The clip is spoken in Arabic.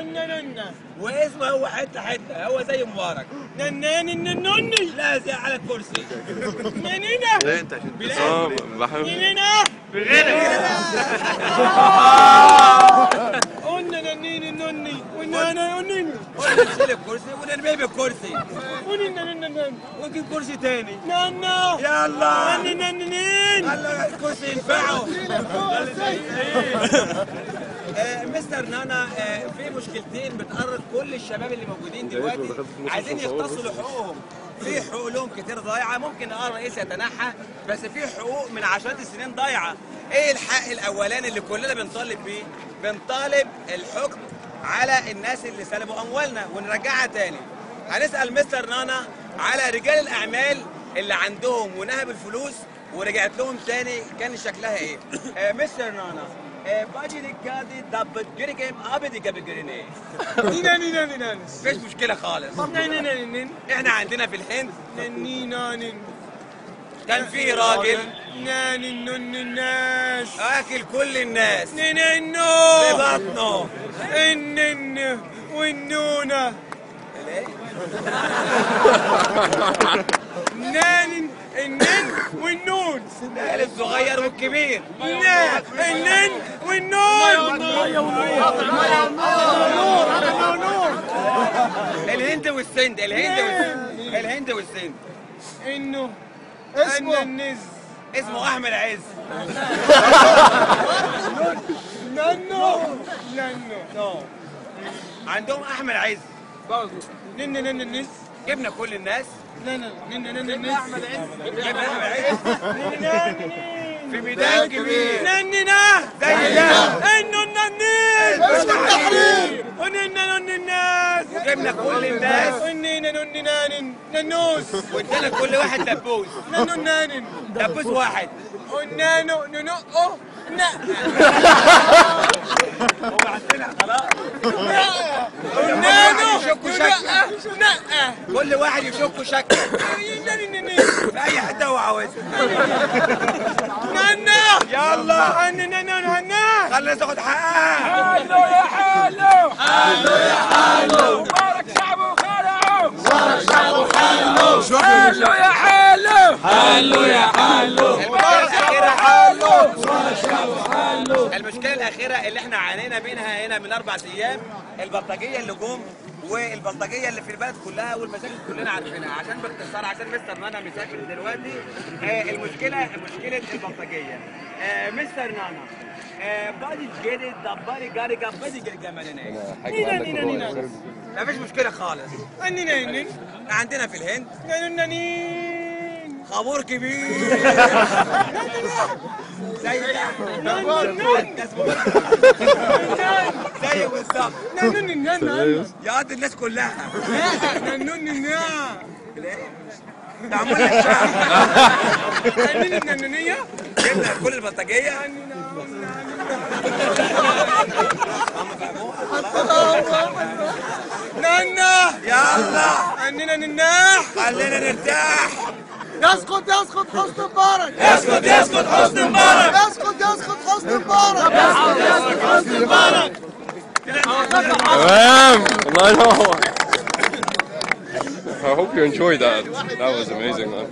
ننا واسمه هو حته حته، هو زي مبارك. نناني ننوني لا زي على الكرسي. ننينا ليه انت عشان تصاب بحب ننينا بغيرك. قلنا ننيني نني ونانا نني ونشيل الكرسي ونرميه بالكرسي ونننا ونجيب كرسي تاني. نانا يلا نننين يلا الكرسي ينفعه. مستر نانا، في مشكلتين بتقرق كل الشباب اللي موجودين دلوقتي عايزين يختصوا لحقوقهم. في حقوق لهم كتير ضايعه، ممكن الرئيس يتنحى، بس في حقوق من عشرات السنين ضايعه. ايه الحق الاولاني اللي كلنا بنطالب بيه؟ بنطالب الحكم على الناس اللي سلبوا اموالنا ونرجعها تاني. هنسال مستر نانا على رجال الاعمال اللي عندهم ونهب الفلوس ورجعت لهم تاني كان شكلها ايه؟ مستر نانا، باجي دي دبت جريكم ابدي قبل جريني. نينا مفيش مشكله خالص. نننين احنا عندنا في الهند ننين كان في راجل نانين الناس اكل كل الناس نننو ببطنه. النن والنونة نان النن والنون الالف صغير والكبير. النن والنون الهند والسند. الهند والسند. انه اسمه النز اسمه احمد عز. نانو عندهم احمد عز. نن النز جبنا كل الناس. نن احمد عز. جبنا احمد عز في ميدان كبير نننا زي ده. انه الننين اسم التحرير. وننا الناس جبنا كل الناس ونينا ننوس وادينا كل واحد دبوس. ننو دبوس واحد. ونانو ننقه وبعدين خلاص ونانو يشكوا شكة. نقه كل واحد يشكوا شكة في اي حته هو عاوزها. نانا يلا نانا خلينا تاخد حقها. حلو يا حلو حلو يا حلو. مبارك شعبه خلعه مبارك شعبه حلو. حلو يا حلو حلو يا حلو. المشكلة الأخيرة اللي احنا عانينا منها هنا من 4 أيام، البلطجية اللي جم والبلطجية اللي في البلد كلها والمشاكل كلنا عارفينها. عشان باختصار عشان مستر نانا مسافر دلوقتي، مشكلة البلطجية. مستر نانا، بادي جيري دباري جاري جابدي جاري جامانينا. مفيش مشكلة خالص. ننين عندنا في الهند ننين خابور كبير زي زي بالظبط. يقضي الناس كلها. معمول لك شعب. جبنا كل البلطجيه. نانا يلا عندنا نناح خلينا نرتاح. يسقط حسني مبارك. يسقط حسني مبارك. يسقط حسني مبارك. يسقط حسني مبارك. تمام الله ينور. I hope you enjoyed that. That was amazing, man.